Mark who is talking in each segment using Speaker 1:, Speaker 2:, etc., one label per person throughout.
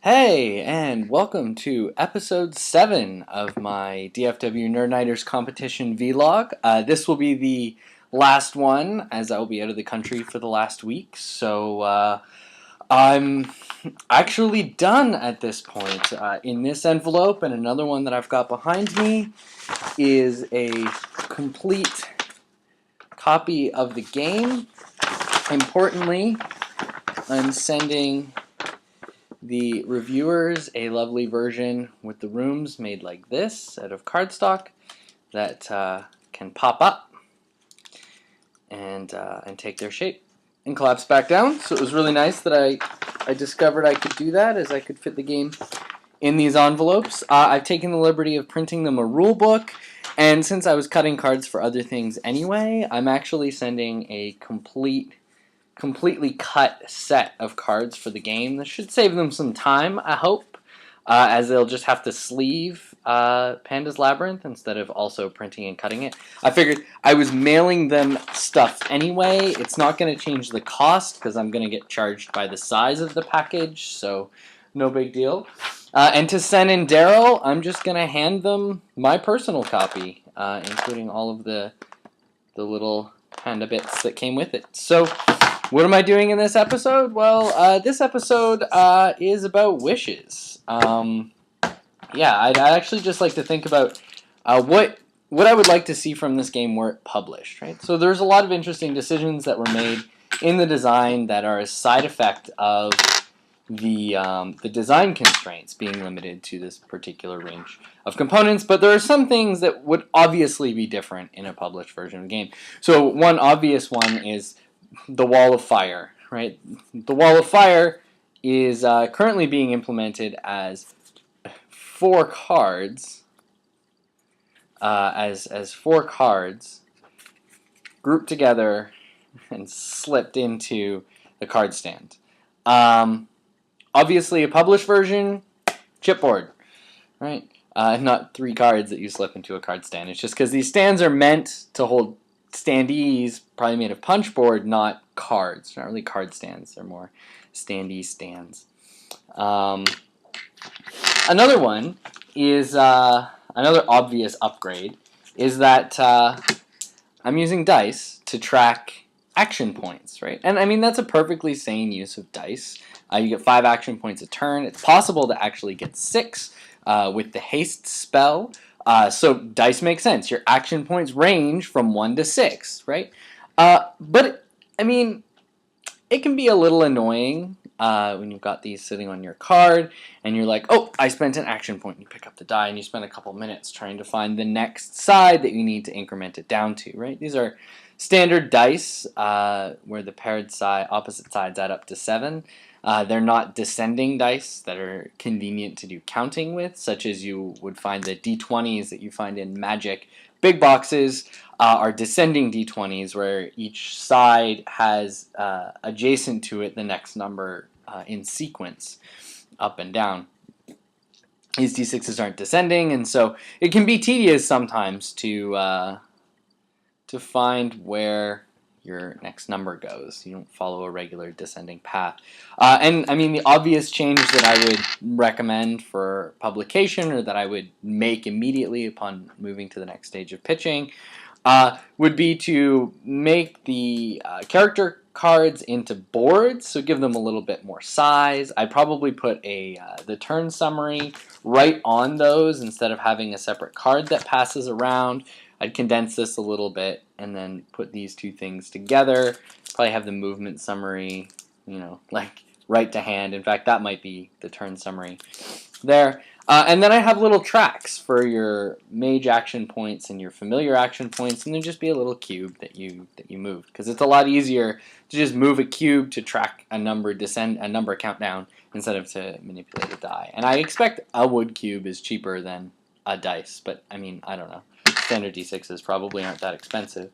Speaker 1: Hey, and welcome to episode 7 of my DFW Nerd Nighters competition vlog. This will be the last one, as I will be out of the country for the last week, so I'm actually done at this point. In this envelope, and another one that I've got behind me, is a complete copy of the game. Importantly, I'm sending the reviewers a lovely version with the rooms made like this out of cardstock that can pop up and take their shape and collapse back down. So it was really nice that I discovered I could do that, as I could fit the game in these envelopes. I've taken the liberty of printing them a rule book, and since I was cutting cards for other things anyway, I'm actually sending a completely cut set of cards for the game. This should save them some time, I hope, as they'll just have to sleeve Panda's Labyrinth instead of also printing and cutting it. I figured I was mailing them stuff anyway. It's not going to change the cost because I'm going to get charged by the size of the package, so no big deal. And to Sen and Daryl, I'm just going to hand them my personal copy, including all of the little Panda bits that came with it. So what am I doing in this episode? Well, this episode is about wishes. Yeah, I'd actually just like to think about what I would like to see from this game were it published, right? So there's a lot of interesting decisions that were made in the design that are a side effect of the design constraints being limited to this particular range of components, but there are some things that would obviously be different in a published version of the game. So one obvious one is the Wall of Fire, right? The Wall of Fire is currently being implemented as 4 cards, as 4 cards grouped together and slipped into the card stand. Obviously, a published version, chipboard, right? Not 3 cards that you slip into a card stand. It's just because these stands are meant to hold standees, probably made of punchboard, not cards. Not really card stands. They're more standee stands. Another one is another obvious upgrade is that I'm using dice to track action points, right? And I mean, that's a perfectly sane use of dice. You get 5 action points a turn. It's possible to actually get 6 with the haste spell. So dice make sense. Your action points range from 1 to 6, right? But, I mean, it can be a little annoying when you've got these sitting on your card and you're like, oh, I spent an action point. You pick up the die and you spend a couple minutes trying to find the next side that you need to increment it down to, right? These are standard dice where the paired opposite sides add up to 7. They're not descending dice that are convenient to do counting with, such as you would find the D20s that you find in Magic. Big boxes are descending D20s where each side has adjacent to it the next number in sequence, up and down. These D6s aren't descending, and so it can be tedious sometimes to find where your next number goes. You don't follow a regular descending path. And I mean, the obvious change that I would recommend for publication, or that I would make immediately upon moving to the next stage of pitching, would be to make the character cards into boards, so give them a little bit more size. I'd probably put the turn summary right on those instead of having a separate card that passes around. I'd condense this a little bit and then put these 2 things together. Probably have the movement summary, like right to hand. In fact, that might be the turn summary there. And then I have little tracks for your mage action points and your familiar action points, and there'd just be a little cube that you moved, because it's a lot easier to just move a cube to track a number countdown instead of to manipulate a die. And I expect a wood cube is cheaper than a dice, but I mean, I don't know. Standard D6s probably aren't that expensive.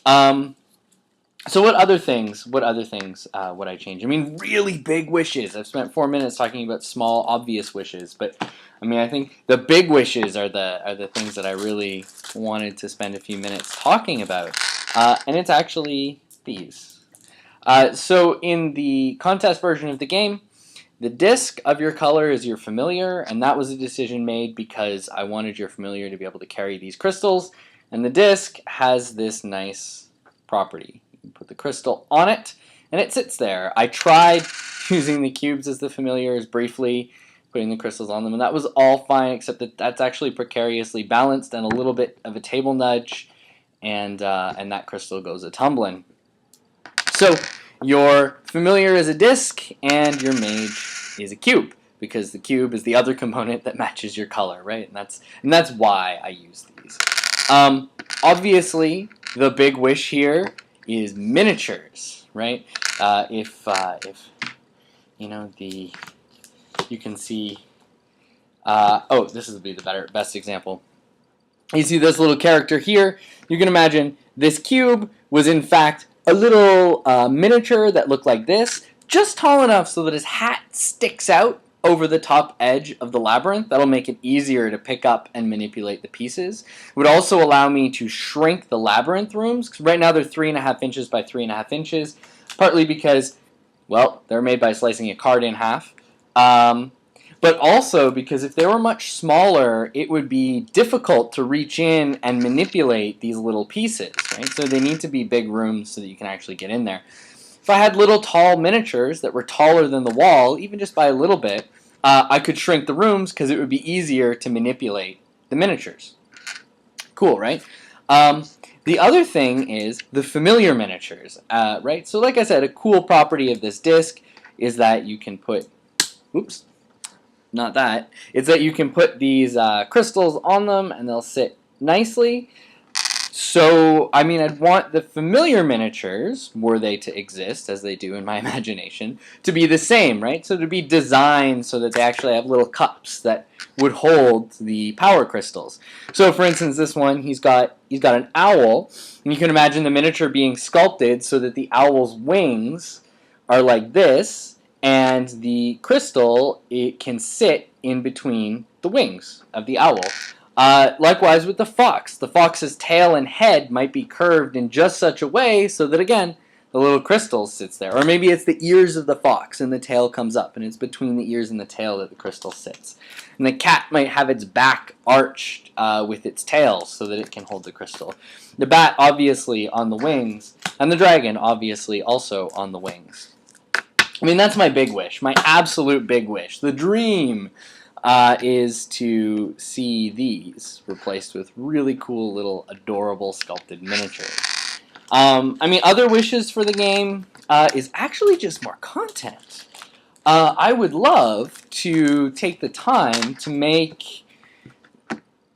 Speaker 1: So what other things would I change? I mean, really big wishes. I've spent 4 minutes talking about small, obvious wishes, but I mean, I think the big wishes are the things that I really wanted to spend a few minutes talking about, and it's actually these. So in the contest version of the game, the disc of your color is your familiar, and that was a decision made because I wanted your familiar to be able to carry these crystals, and the disc has this nice property. You can put the crystal on it, and it sits there. I tried using the cubes as the familiars briefly, putting the crystals on them, and that was all fine, except that that's actually precariously balanced and a little bit of a table nudge, and that crystal goes a-tumbling. So your familiar is a disc, and your mage is a cube, because the cube is the other component that matches your color, right? And that's why I use these. Obviously, the big wish here is miniatures, right? If you know you can see. Oh, this would be the best example. You see this little character here. You can imagine this cube was in fact a little miniature that looked like this, just tall enough so that his hat sticks out over the top edge of the labyrinth. That'll make it easier to pick up and manipulate the pieces. It would also allow me to shrink the labyrinth rooms, because right now they're 3.5 inches by 3.5 inches, partly because, well, they're made by slicing a card in half. But also because if they were much smaller, it would be difficult to reach in and manipulate these little pieces, right? So they need to be big rooms so that you can actually get in there. If I had little tall miniatures that were taller than the wall, even just by a little bit, I could shrink the rooms because it would be easier to manipulate the miniatures. Cool, right? The other thing is the familiar miniatures, right? So like I said, a cool property of this disc is that you can put, oops, not that. It's that you can put these crystals on them and they'll sit nicely. So, I mean, I'd want the familiar miniatures, were they to exist, as they do in my imagination, to be the same, right? So to be designed so that they actually have little cups that would hold the power crystals. So, for instance, this one, he's got an owl, and you can imagine the miniature being sculpted so that the owl's wings are like this, and the crystal, it can sit in between the wings of the owl. Likewise with the fox. The fox's tail and head might be curved in just such a way so that, again, the little crystal sits there. Or maybe it's the ears of the fox and the tail comes up, and it's between the ears and the tail that the crystal sits. And the cat might have its back arched with its tail so that it can hold the crystal. The bat, obviously, on the wings, and the dragon, obviously, also on the wings. I mean, that's my big wish, my absolute big wish. The dream is to see these replaced with really cool little adorable sculpted miniatures. I mean, other wishes for the game is actually just more content. I would love to take the time to make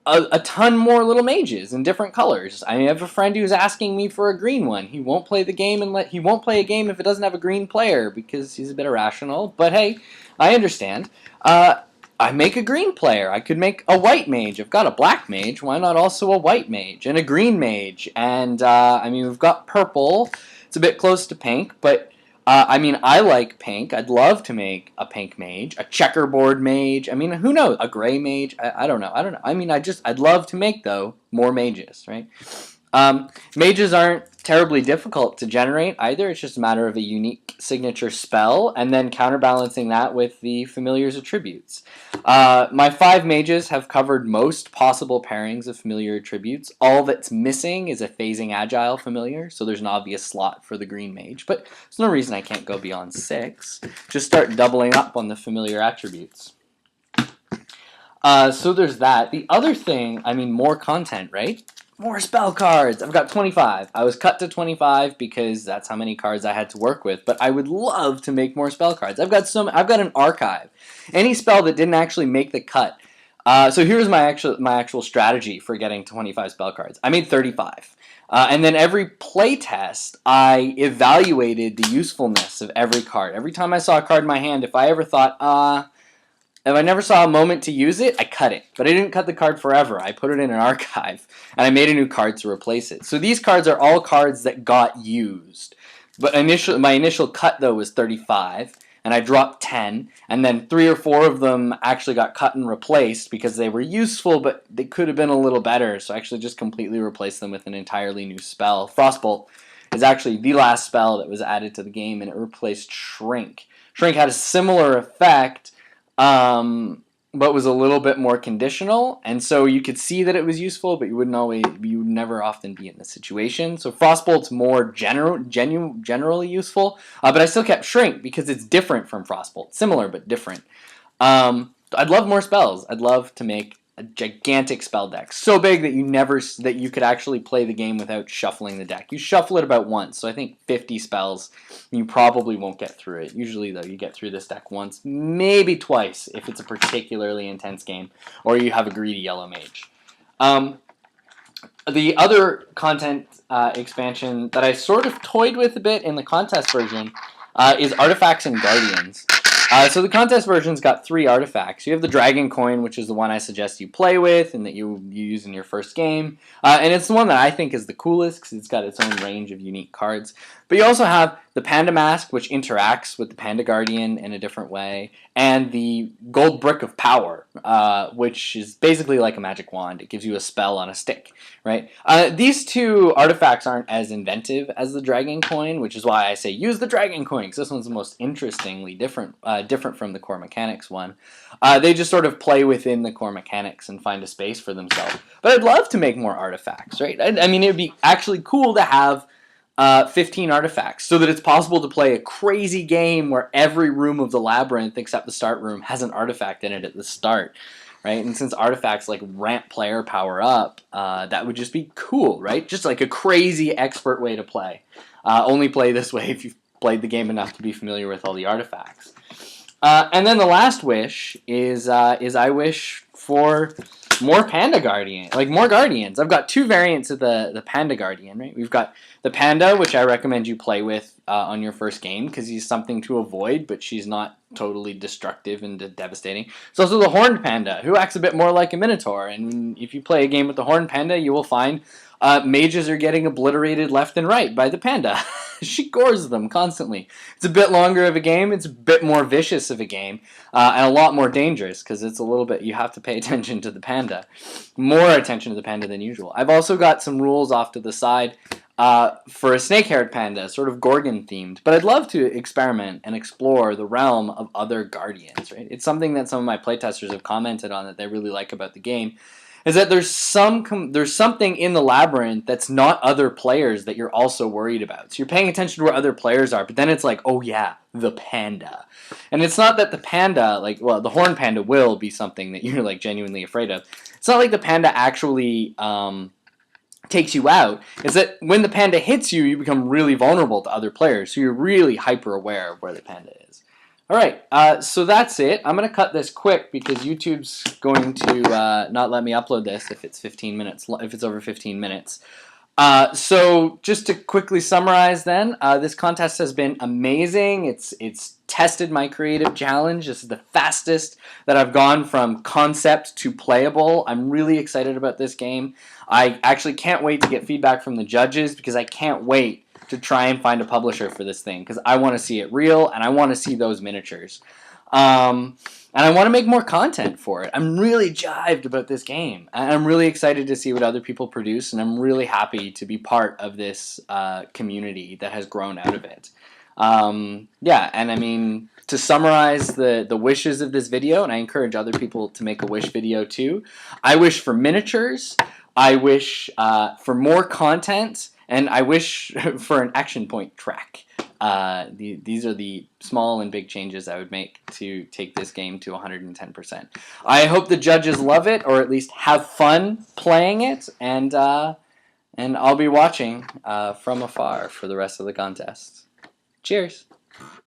Speaker 1: a ton more little mages in different colors. I have a friend who's asking me for a green one. He won't play the game he won't play a game if it doesn't have a green player because he's a bit irrational. But hey, I understand. I make a green player. I could make a white mage. I've got a black mage. Why not also a white mage and a green mage? And I mean, we've got purple. It's a bit close to pink, but I mean, I like pink. I'd love to make a pink mage, a checkerboard mage. I mean, who knows? A gray mage? I don't know. I mean, I'd love to make, though, more mages, right? Mages aren't terribly difficult to generate either. It's just a matter of a unique signature spell and then counterbalancing that with the familiar's attributes. My 5 mages have covered most possible pairings of familiar attributes. All that's missing is a phasing agile familiar, so there's an obvious slot for the green mage, but there's no reason I can't go beyond 6. Just start doubling up on the familiar attributes. So there's that. The other thing, I mean, more content, right? More spell cards. I've got 25. I was cut to 25 because that's how many cards I had to work with, but I would love to make more spell cards. I've got an archive. Any spell that didn't actually make the cut. So here's my actual strategy for getting 25 spell cards. I made 35. And then every playtest, I evaluated the usefulness of every card. Every time I saw a card in my hand, if I ever thought, if I never saw a moment to use it, I cut it. But I didn't cut the card forever. I put it in an archive, and I made a new card to replace it. So these cards are all cards that got used. But my initial cut, though, was 35, and I dropped 10, and then 3 or 4 of them actually got cut and replaced because they were useful, but they could have been a little better. So I actually just completely replaced them with an entirely new spell. Frostbolt is actually the last spell that was added to the game, and it replaced Shrink. Shrink had a similar effect, but was a little bit more conditional, and so you could see that it was useful, but you would never often be in the situation. So Frostbolt's more generally useful, but I still kept Shrink because it's different from Frostbolt, similar but different. I'd love more spells. I'd love to make a gigantic spell deck, so big that you could actually play the game without shuffling the deck. You shuffle it about once, so I think 50 spells. You probably won't get through it. Usually, though, you get through this deck once, maybe twice if it's a particularly intense game, or you have a greedy yellow mage. The other content expansion that I sort of toyed with a bit in the contest version is Artifacts and Guardians. So the contest version's got 3 artifacts. You have the Dragon Coin, which is the one I suggest you play with and that you use in your first game. And it's the one that I think is the coolest because it's got its own range of unique cards. But you also have the Panda Mask, which interacts with the Panda Guardian in a different way, and the Gold Brick of Power, which is basically like a magic wand. It gives you a spell on a stick, right? These 2 artifacts aren't as inventive as the Dragon Coin, which is why I say use the Dragon Coin, because this one's the most interestingly different from the core mechanics one. They just sort of play within the core mechanics and find a space for themselves. But I'd love to make more artifacts, right? I mean, it would be actually cool to have 15 artifacts so that it's possible to play a crazy game where every room of the labyrinth except the start room has an artifact in it at the start, right? And since artifacts like ramp player power up, that would just be cool, right? Just like a crazy expert way to play. Only play this way if you've played the game enough to be familiar with all the artifacts. And then the last wish is I wish for more Panda Guardian, like more Guardians. I've got 2 variants of the Panda Guardian, right? We've got the Panda, which I recommend you play with on your first game because he's something to avoid, but she's not totally destructive and devastating. It's also the Horned Panda, who acts a bit more like a Minotaur, and if you play a game with the Horned Panda, you will find mages are getting obliterated left and right by the Panda. She gores them constantly. It's a bit longer of a game. It's a bit more vicious of a game, and a lot more dangerous because it's a little bit. You have to pay attention to the Panda, more attention to the Panda than usual. I've also got some rules off to the side for a snake-haired Panda, sort of Gorgon themed. But I'd love to experiment and explore the realm of other Guardians. Right? It's something that some of my playtesters have commented on that they really like about the game. Is that there's something in the labyrinth that's not other players that you're also worried about. So you're paying attention to where other players are, but then it's like, oh yeah, the panda. And it's not that the panda, like, well, the horned panda will be something that you're like genuinely afraid of. It's not like the panda actually takes you out. It's that when the panda hits you, you become really vulnerable to other players. So you're really hyper aware of where the panda is. All right, so that's it. I'm going to cut this quick because YouTube's going to not let me upload this if it's 15 minutes, if it's over 15 minutes. So just to quickly summarize then, this contest has been amazing. It's tested my creative challenge. This is the fastest that I've gone from concept to playable. I'm really excited about this game. I actually can't wait to get feedback from the judges because I can't wait to try and find a publisher for this thing because I want to see it real and I want to see those miniatures. And I want to make more content for it. I'm really jived about this game. And I'm really excited to see what other people produce, and I'm really happy to be part of this community that has grown out of it. Yeah, and I mean, to summarize the wishes of this video, and I encourage other people to make a wish video too, I wish for miniatures, I wish for more content, and I wish for an action point track. These are the small and big changes I would make to take this game to 110%. I hope the judges love it, or at least have fun playing it, and I'll be watching from afar for the rest of the contest. Cheers!